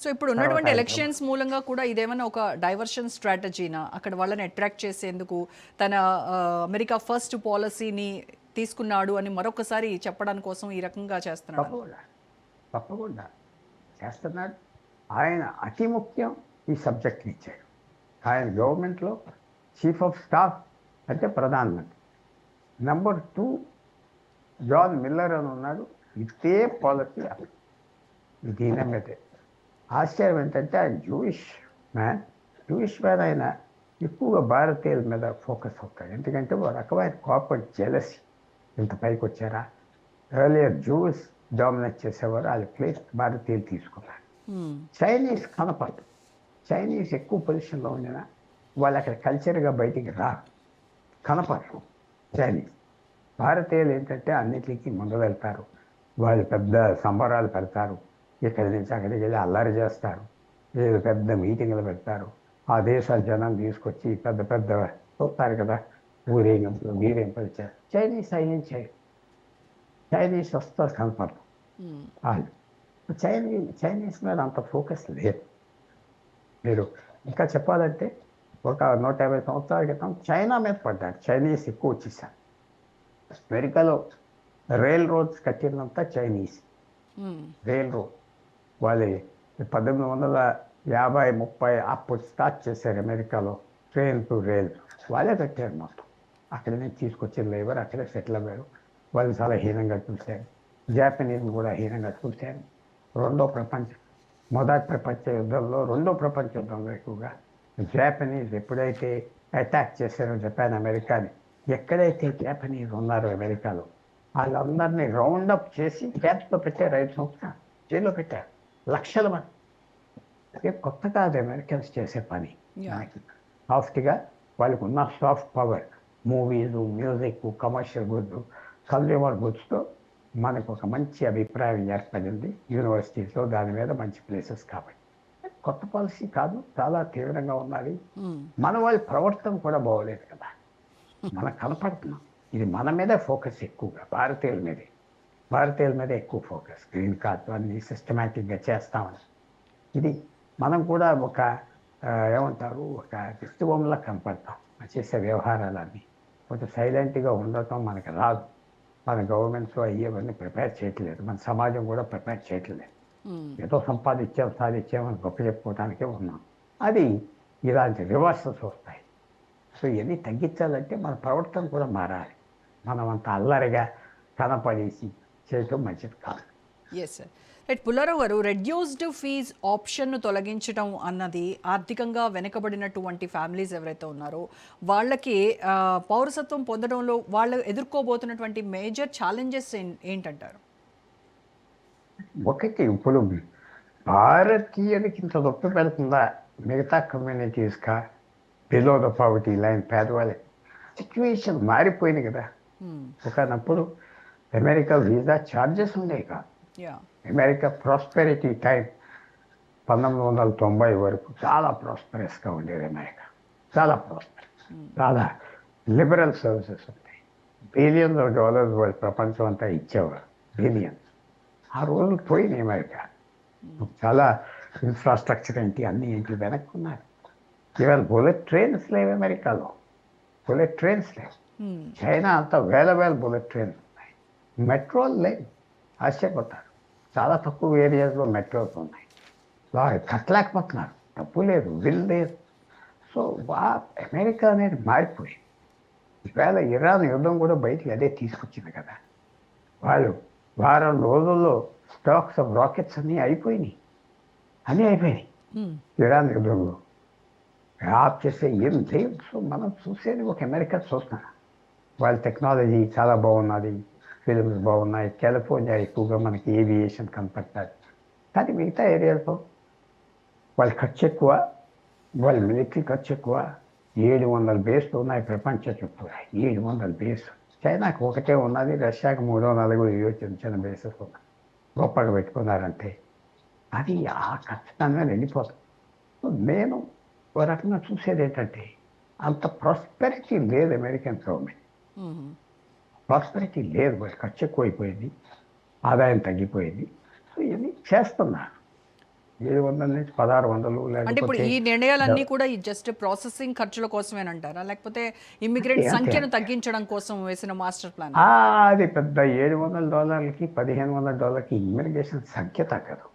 So ఇప్పుడు తర్వాత ఉన్నటువంటి ఆయన ఎలక్షన్స్ మూలంగా కూడా ఇదేమైనా ఒక డైవర్షన్ స్ట్రాటజీనా, అక్కడ వాళ్ళని అట్రాక్ట్ చేసేందుకు తన అమెరికా ఫస్ట్ పాలసీని తీసుకున్నాడు అని మరొకసారి చెప్పడానికి కోసం ఈ రకంగా చేస్తున్నాడు? తప్పకుండా తప్పకుండా చేస్తున్నాడు. ఆయన అతి ముఖ్యం ఈ సబ్జెక్ట్ని ఇచ్చాడు. ఆయన గవర్నమెంట్లో చీఫ్ ఆఫ్ స్టాఫ్ అంటే ప్రధానమంత్రి. నెంబర్ 2 జాన్ మిల్లర్ అని ఉన్నాడు. ఇదే పాలసీ దీని మీదే. ఆశ్చర్యం ఏంటంటే ఆయన జూయిష్ మ్యాన్ ఆయన ఎక్కువగా భారతీయుల మీద ఫోకస్ అవుతాడు. ఎందుకంటే ఒక రకమైన కోపం జెలసీ. ఇంత పైకి వచ్చారా, ఎర్లియర్ జూస్ డామినేట్ చేసేవారు, వాళ్ళ ప్లేస్ భారతీయులు తీసుకున్నారు. చైనీస్ కనపడదు. చైనీస్ ఎక్కువ పొజిషన్లో ఉండినా వాళ్ళు అక్కడ కల్చర్గా బయటికి రారు, కనపడరు చైనీస్. భారతీయులు ఏంటంటే అన్నిటికీ ముందు వెళ్తారు. వాళ్ళు పెద్ద సంబరాలు పెడతారు, ఇక్కడి నుంచి అక్కడికి వెళ్ళి అల్లరి చేస్తారు, ఏదో పెద్ద మీటింగ్లు పెడతారు. ఆ దేశాల జనం తీసుకొచ్చి పెద్ద పెద్ద చూస్తారు కదా, ఊరేగింపులు వీరేంపులు చేస్తారు. చైనీస్ అయ్యేం చేయరు. చైనీస్ వస్తారు కనపడరు వాళ్ళు. చైనీస్ మీద అంత ఫోకస్ లేదు. మీరు ఇంకా చెప్పాలంటే ఒక 150 సంవత్సరాల క్రితం చైనా మీద పడ్డారు. చైనీస్ ఎక్కువ వచ్చేసారు. అమెరికాలో రైల్ రోడ్స్ కట్టినంతా చైనీస్. రైల్ రోడ్ వాళ్ళు 1850-30 అప్పుడు స్టార్ట్ చేశారు అమెరికాలో. ట్రైన్ టు రైల్ వాళ్ళే కట్టారు మొత్తం. అక్కడి నుంచి తీసుకొచ్చిన లేబర్ అక్కడే సెటిల్ అయ్యారు. వాళ్ళు చాలా హీనంగా చూశారు. జాపనీస్ కూడా హీనంగా చూశారు. మొదటి ప్రపంచ యుద్ధంలో, రెండో ప్రపంచ యుద్ధంలో ఎక్కువగా జాపనీస్ ఎప్పుడైతే అటాక్ చేశారో జపాన్ అమెరికాని, ఎక్కడైతే జాపనీస్ ఉన్నారో అమెరికాలో వాళ్ళందరినీ రౌండప్ చేసి క్యాప్స్లో పెట్టారు. 5 సంవత్సరాలు జైల్లో పెట్టారు. లక్షల మంది. అదే కొత్త కాదు అమెరికన్స్ చేసే పని. మనకి సాఫ్ట్గా వాళ్ళకు ఉన్న soft power, movies, music, commercial goods, consumer గుడ్స్తో మనకు ఒక మంచి అభిప్రాయం ఏర్పడింది యూనివర్సిటీస్లో. దాని మీద మంచి ప్లేసెస్ కాబట్టి కొత్త పాలసీ కాదు, చాలా తీవ్రంగా ఉన్నది. మన వాళ్ళ ప్రవర్తన కూడా బాగోలేదు కదా, మనకు కనపడుతున్నాం. ఇది మన మీదే ఫోకస్ ఎక్కువగా, భారతీయుల మీద ఎక్కువ ఫోకస్. గ్రీన్ కార్డు అన్ని సిస్టమేటిక్గా చేస్తామని. ఇది మనం కూడా ఒక ఏమంటారు, ఒక దిష్టిబొమ్మలా కనపడతాం. చేసే వ్యవహారాలన్నీ కొంచెం సైలెంట్గా ఉండటం మనకు రాదు. మన గవర్నమెంట్స్ అయ్యేవన్నీ ప్రిపేర్ చేయట్లేదు, మన సమాజం కూడా ప్రిపేర్ చేయట్లేదు. ఏదో సాధించామని గొప్ప చెప్పుకోవడానికే ఉన్నాం. అది ఇలాంటి రివర్సల్స్ వస్తాయి. సో ఇవన్నీ తగ్గించాలంటే మన ప్రవర్తన కూడా మారాలి. మనం అంత అల్లరిగా కనపడేసి చేయటం మంచిది కాదు. Yes sir. రైట్. పుల్లారావు గారు, రెడ్యూస్డ్ ఫీజ్ ఆప్షన్ను తొలగించడం అన్నది ఆర్థికంగా వెనుకబడినటువంటి ఫ్యామిలీస్ ఎవరైతే ఉన్నారో వాళ్ళకి పౌరసత్వం పొందడంలో వాళ్ళు ఎదుర్కోబోతున్నటువంటి మేజర్ ఛాలెంజెస్ ఏంటంటారు? ఒకటి, ఇప్పుడు భారతీయులకి ఇంత నొప్పి పెడుతుందా మిగతా కమ్యూనిటీస్గా, బిలో ద పావర్టీ లైన్ పేదవాళ్ళకి? సిచ్యువేషన్ మారిపోయింది కదా. ఒకనప్పుడు అమెరికా వీసా ఛార్జెస్ ఉండేవి కాదు. అమెరికా ప్రాస్పెరిటీ టైం 1990 వరకు చాలా ప్రాస్పరస్గా ఉండేది అమెరికా. చాలా చాలా లిబరల్ సర్వీసెస్ ఉంటాయి. బిలియన్స్ ఆఫ్ డాలర్స్ వాళ్ళు ప్రపంచం అంతా ఇచ్చేవారు, బిలియన్స్. ఆ రోజులు పోయినాయి అమెరికా. చాలా ఇన్ఫ్రాస్ట్రక్చర్ ఏంటి, అన్నీ ఏంటి వెనక్కున్నారు. ఇవాళ బుల్లెట్ ట్రైన్స్ లేవు అమెరికాలో, బుల్లెట్ ట్రైన్స్ లేవు. చైనా అంతా వేల బుల్లెట్ ట్రైన్స్ ఉన్నాయి. మెట్రోలు లేవు. ఆశ్చర్యపోతారు, చాలా తక్కువ ఏరియాస్లో మెట్రోస్ ఉన్నాయి. కట్టలేకపోతున్నారు, డబ్బు లేదు, బిల్ లేదు. సో అమెరికా అనేది మారిపోయింది. ఈవేళ ఇరాన్ యుద్ధం కూడా బయటికి అదే తీసుకొచ్చింది కదా. వాళ్ళు వారం రోజుల్లో స్టాక్స్ ఆఫ్ రాకెట్స్ అన్నీ అయిపోయినాయి. ఇరాన్ యుద్ధంలో ఆఫ్ చేసే ఏం లేదు. సో మనం చూసేది ఒక అమెరికా చూస్తున్నాం. వాళ్ళ టెక్నాలజీ చాలా బాగున్నది, ఫిలిమ్స్ బాగున్నాయి. కాలిఫోర్నియా ఎక్కువగా మనకి ఏవియేషన్ కనపడుతుంది. కానీ మిగతా ఏరియాలో వాళ్ళ ఖర్చు ఎక్కువ, వాళ్ళ మిలిటరీ ఖర్చు ఎక్కువ. 700 బేస్లు ఉన్నాయి ప్రపంచ చుట్టూ, 700 బేస్. చైనాకి ఒకటే ఉన్నది, రష్యాకి 3-4 చిన్న చిన్న బేసెస్ ఉన్నాయి. గొప్పగా పెట్టుకున్నారంటే అది ఆ ఖచ్చితంగా వెళ్ళిపోతుంది. నేను ఒక రకంగా చూసేది ఏంటంటే అంత ప్రాస్పెరిటీ లేదు అమెరికన్ గవర్నమెంట్. ప్రాస్పెరిటీ లేదు, ఖర్చు ఎక్కువైపోయింది, ఆదాయం తగ్గిపోయింది. సో ఇవన్నీ చేస్తున్నారు. 700 నుంచి 1600 అంటే ఇప్పుడు లేకపోతే ఈ నిర్ణయాలన్నీ కూడా ఈ జస్ట్ ప్రాసెసింగ్ ఖర్చుల కోసమేనంటారా? లేకపోతే ఇమ్మిగ్రెంట్ అంతే అంతే సంఖ్యను అంతే. తగ్గించడం కోసం వేసిన మాస్టర్ ప్లాన్? అది పెద్ద $700కి $1500కి ఇమ్మిగ్రేషన్ సంఖ్య తగ్గదు.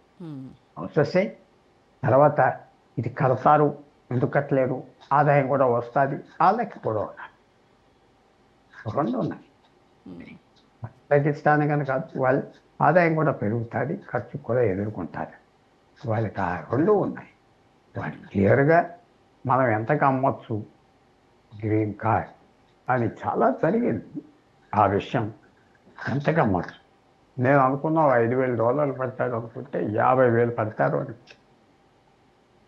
వస్తే తర్వాత ఇది కడతారు, ఎందుకు కట్టలేరు, ఆదాయం కూడా వస్తుంది, ఆ లెక్క కూడా ఉన్నాయి. రెండు ఉన్నాయి. తగ్గిస్తాను కనుక వాళ్ళ ఆదాయం కూడా పెరుగుతుంది, ఖర్చు కూడా ఎదుర్కొంటుంది. వాళ్ళకి ఆ రెండు ఉన్నాయి. వాళ్ళు క్లియర్గా మనం ఎంతకు అమ్మొచ్చు గ్రీన్ కార్డ్ అని చాలా జరిగింది. ఆ విషయం ఎంతకు అమ్మొచ్చు. నేను అనుకున్నా $5000 పడతాడు అనుకుంటే 50,000 పడతారు అని.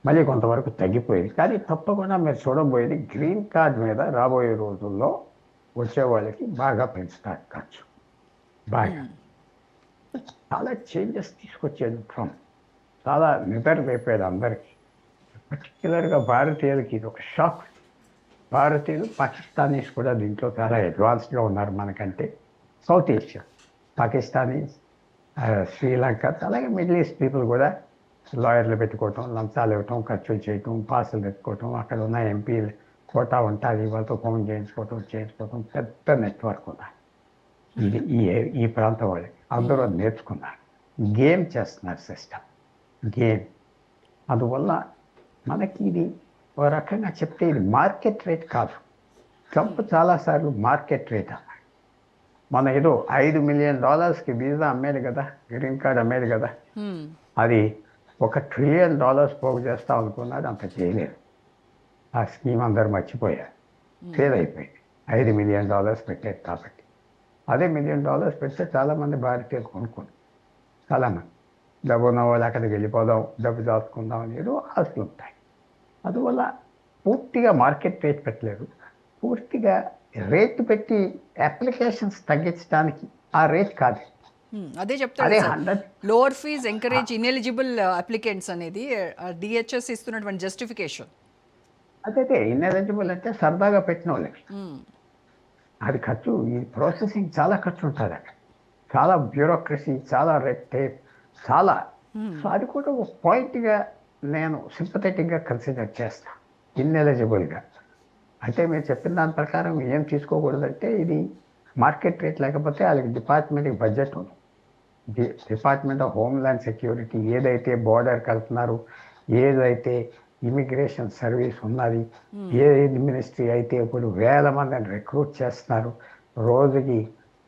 మళ్ళీ కొంతవరకు తగ్గిపోయింది. కానీ తప్పకుండా మీరు చూడబోయేది గ్రీన్ కార్డ్ మీద రాబోయే రోజుల్లో వచ్చే వాళ్ళకి బాగా పెంచుతారు ఖర్చు. బాగా చాలా చేంజెస్ తీసుకొచ్చేది ట్రంప్. చాలా నిద్ర లేపాడు అందరికీ. పర్టిక్యులర్గా భారతీయులకి ఇది ఒక షాక్. భారతీయులు పాకిస్తానీస్ కూడా దీంట్లో చాలా అడ్వాన్స్గా ఉన్నారు మనకంటే. సౌత్ ఏషియా పాకిస్తానీస్, శ్రీలంక, అలాగే మిడిల్ ఈస్ట్ పీపుల్ కూడా లాయర్లు పెట్టుకోవటం, లంచాలు ఇవ్వటం, ఖర్చులు చేయటం, పాసులు పెట్టుకోవటం, అక్కడ ఉన్న ఎంపీలు కోటా ఉంటుంది, వాళ్ళతో ఫోన్ చేయించుకోవటం పెద్ద నెట్వర్క్ ఉంది. ఇది ఈ ప్రాంతం వాళ్ళు అందరూ నేర్చుకున్నారు. గేమ్ చేస్తున్నారు సిస్టమ్, గేమ్. అందువల్ల మనకి ఇది ఒక రకంగా చెప్తే ఇది మార్కెట్ రేట్ కాదు. ట్రంప్ చాలాసార్లు మార్కెట్ రేట్ అన్నాడు. మన ఏదో $5 మిలియన్ వీసా అమ్మేది కదా, గ్రీన్ కార్డ్ అమ్మేది కదా, అది $1 ట్రిలియన్ పోగు చేస్తాం అనుకున్నాడు. అంత చేయలేదు. ఆ స్కీమ్ అందరు మర్చిపోయారు, ఫెయిల్ అయిపోయింది. $5 మిలియన్ పెట్టేది కాబట్టి. అదే $1 మిలియన్ పెడితే చాలామంది భారతీయులు కొనుక్కోండి. చాలామంది డబ్బు ఉన్న వాళ్ళు అక్కడికి వెళ్ళిపోదాం, డబ్బు దాచుకుందాం అని ఏదో ఆశలు ఉంటాయి. అందువల్ల పూర్తిగా మార్కెట్ రేట్ పెట్టలేదు. పూర్తిగా రేట్ పెట్టి అప్లికేషన్స్ తగ్గించడానికి ఆ రేట్ కాదు. అదే అదే చెప్తారు 100. Lower fees encourage ineligible applicants అనేది డిహెచ్ఎస్ ఇస్తున్నటువంటి జస్టిఫికేషన్. అదైతే ఇన్ఎలిజిబుల్ అంటే సరదాగా పెట్టిన వాళ్ళకి అది ఖర్చు. ఈ ప్రాసెసింగ్ చాలా ఖర్చు ఉంటుంది అక్కడ. చాలా బ్యూరోక్రసీ, చాలా రెడ్ టేప్, చాలా. సో అది కూడా ఒక పాయింట్గా నేను సింపథెటిక్గా కన్సిడర్ చేస్తాను. ఇన్ఎలిజిబుల్గా అంటే మీరు చెప్పిన దాని ప్రకారం ఏం తీసుకోకూడదంటే ఇది మార్కెట్ రేట్ లేకపోతే వాళ్ళకి డిపార్ట్మెంట్కి బడ్జెట్ ఉంది. డిపార్ట్మెంట్ ఆఫ్ హోమ్ల్యాండ్ సెక్యూరిటీ ఏదైతే బోర్డర్ కలుపుతున్నారు, ఏదైతే ఇమిగ్రేషన్ సర్వీస్ ఉన్నది, ఏ మినిస్ట్రీ అయితే ఇప్పుడు 1000 మందిని రిక్రూట్ చేస్తున్నారు, రోజుకి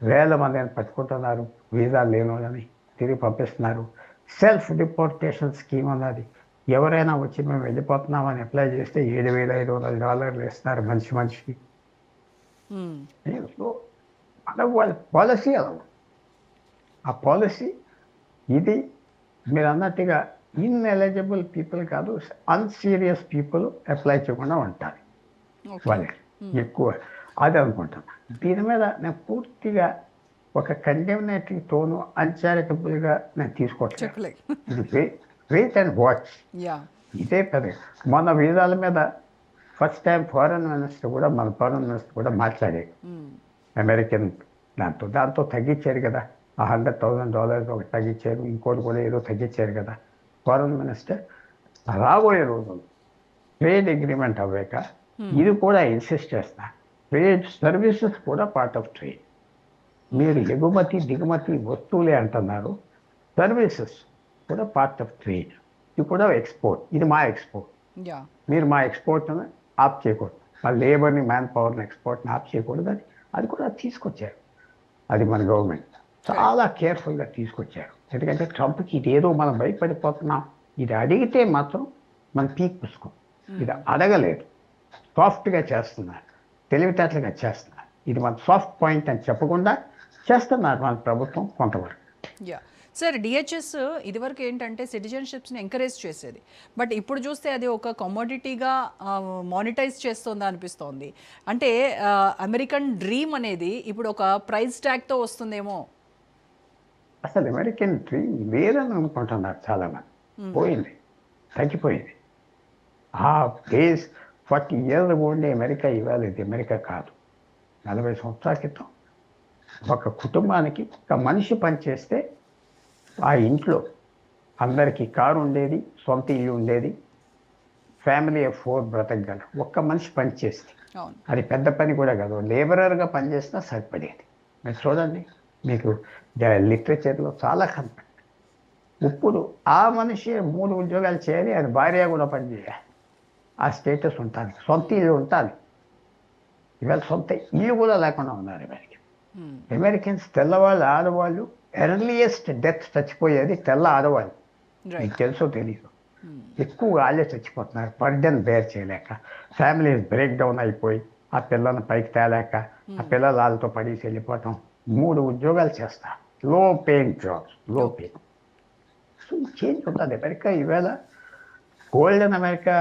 1000 మందిని పట్టుకుంటున్నారు, వీసా లేని వాళ్ళని తిరిగి పంపిస్తున్నారు. సెల్ఫ్ డిపోర్టేషన్ స్కీమ్ ఉన్నది. ఎవరైనా వచ్చి మేము వెళ్ళిపోతున్నామని అప్లై చేస్తే $7,500 ఇస్తున్నారు మనిషికి. సో మన వాళ్ళ పాలసీ అలా ఉంది. ఆ పాలసీ ఇది మీరు అన్నట్టుగా ఇన్ఎలిజిబుల్ పీపుల్ కాదు, అన్సీరియస్ పీపుల్ అప్లై చేయకుండా ఉంటారు వాళ్ళకి ఎక్కువ. అది అనుకుంటున్నా. దీని మీద నేను పూర్తిగా ఒక కండెమినేటరీ టోను, అన్చారిటబుల్గా నేను తీసుకోవట్లేదు. ఇది వెయిట్ అండ్ వాచ్. ఇదే పెద్ద మన వీసాల మీద ఫస్ట్ టైం ఫారెన్ మినిస్టర్ కూడా మాట్లాడాడు. అమెరికన్ దాంతో తగ్గించారు కదా, ఆ $100,000 ఒకటి తగ్గించారు, ఇంకోటి కూడా ఏదో తగ్గించారు కదా ఫారెన్ మినిస్టర్. రాబోయే రోజులు ట్రేడ్ అగ్రిమెంట్ అవ్వాక ఇది కూడా ఇన్సిస్ట్ చేస్తా. ట్రేడ్ సర్వీసెస్ కూడా పార్ట్ ఆఫ్ ట్రేడ్. మీరు ఎగుమతి దిగుమతి వస్తువులే అంటున్నారు, సర్వీసెస్ కూడా పార్ట్ ఆఫ్ ట్రేడ్. ఇది కూడా ఎక్స్పోర్ట్. ఇది మా ఎక్స్పోర్ట్. మీరు మా ఎక్స్పోర్ట్ని ఆప్ చేయకూడదు, మా లేబర్ని, మ్యాన్ పవర్ని ఎక్స్పోర్ట్ని ఆప్ చేయకూడదు అని అది కూడా తీసుకొచ్చారు. అది మన గవర్నమెంట్ చాలా కేర్ఫుల్గా తీసుకొచ్చారు. ఎందుకంటే ట్రంప్కి ఇదేదో మనం భయపడిపోతున్నాం, ఇది అడిగితే మాత్రం మనం పీక్ పుసుకోం. ఇది అడగలేదు, సాఫ్ట్గా చేస్తున్నారు, తెలివితేటలుగా చేస్తున్నారు. ఇది మన సాఫ్ట్ పాయింట్ అని చెప్పకుండా చేస్తున్నారు మన ప్రభుత్వం కొంతవరకు. సార్, డిహెచ్ఎస్ ఇదివరకు ఏంటంటే సిటిజన్షిప్స్ని ఎంకరేజ్ చేసేది, బట్ ఇప్పుడు చూస్తే అది ఒక కమోడిటీగా మానిటైజ్ చేస్తుందా అనిపిస్తోంది. అంటే అమెరికన్ డ్రీమ్ అనేది ఇప్పుడు ఒక ప్రైస్ ట్యాగ్తో వస్తుందేమో. అసలు అమెరికన్ డ్రీమ్ లేదని అనుకుంటున్నారు చాలామంది. పోయింది, తగ్గిపోయింది. ఆ డేస్ 40 years ఉండే అమెరికా ఇవాళ ఇది అమెరికా కాదు. 40 సంవత్సరాల క్రితం ఒక కుటుంబానికి ఒక మనిషి పనిచేస్తే ఆ ఇంట్లో అందరికీ కారు ఉండేది, సొంత ఇల్లు ఉండేది, ఫ్యామిలీ ఆఫ్ 4 బ్రతకగలరు. ఒక్క మనిషి పని చేస్తే అవును. అది పెద్ద పని కూడా కాదు, లేబరర్గా పనిచేసినా సరిపడేది. మీరు చూడండి, మీకు లిటరేచర్లో చాలా కనపడుతుంది. ఇప్పుడు ఆ మనిషి 3 ఉద్యోగాలు చేయాలి, ఆయన భార్య కూడా పని చేయాలి. ఆ స్టేటస్ ఉంటుంది, సొంత ఇల్లు ఉంటుంది. ఇవాళ సొంత ఇల్లు కూడా లేకుండా ఉన్నారు అమెరికన్. అమెరికన్స్ తెల్లవాళ్ళు ఆడవాళ్ళు ఎర్లియెస్ట్ డెత్ చచ్చిపోయేది తెల్ల ఆడవాళ్ళు. రైట్. మీకు తెలుసో తెలీదు, ఎక్కువ వాళ్ళే చచ్చిపోతున్నారు బర్డెన్ బేర్ చేయలేక. ఫ్యామిలీస్ బ్రేక్ డౌన్ అయిపోయి ఆ పిల్లల్ని పైకి తేలేక ఆ పిల్లలు వాళ్ళతో పడేసి వెళ్ళిపోవటం. 3 ఉద్యోగాలు చేస్తారు, లో పేయింగ్ జాబ్స్, లో పే. సో చేంజ్ ఉంటుంది అమెరికా. ఈవేళ గోల్డెన్ అమెరికా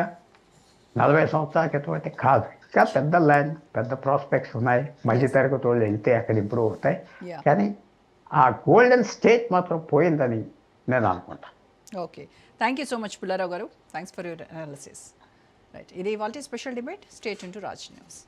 40 సంవత్సరాల క్రితం అయితే కాదు. ఇంకా పెద్ద ల్యాండ్, పెద్ద ప్రాస్పెక్ట్స్ ఉన్నాయి. మధ్య తరగతి వాళ్ళు వెళ్తే అక్కడ ఇంప్రూవ్ అవుతాయి. Yeah. కానీ ఆ గోల్డెన్ స్టేట్ మాత్రం పోయిందని నేను అనుకుంటాను. Okay, thank you so much Pullarao గారు. Thanks for your analysis. Right, ఇది ఇవాల్టి special debate. Stay tune to Raj news.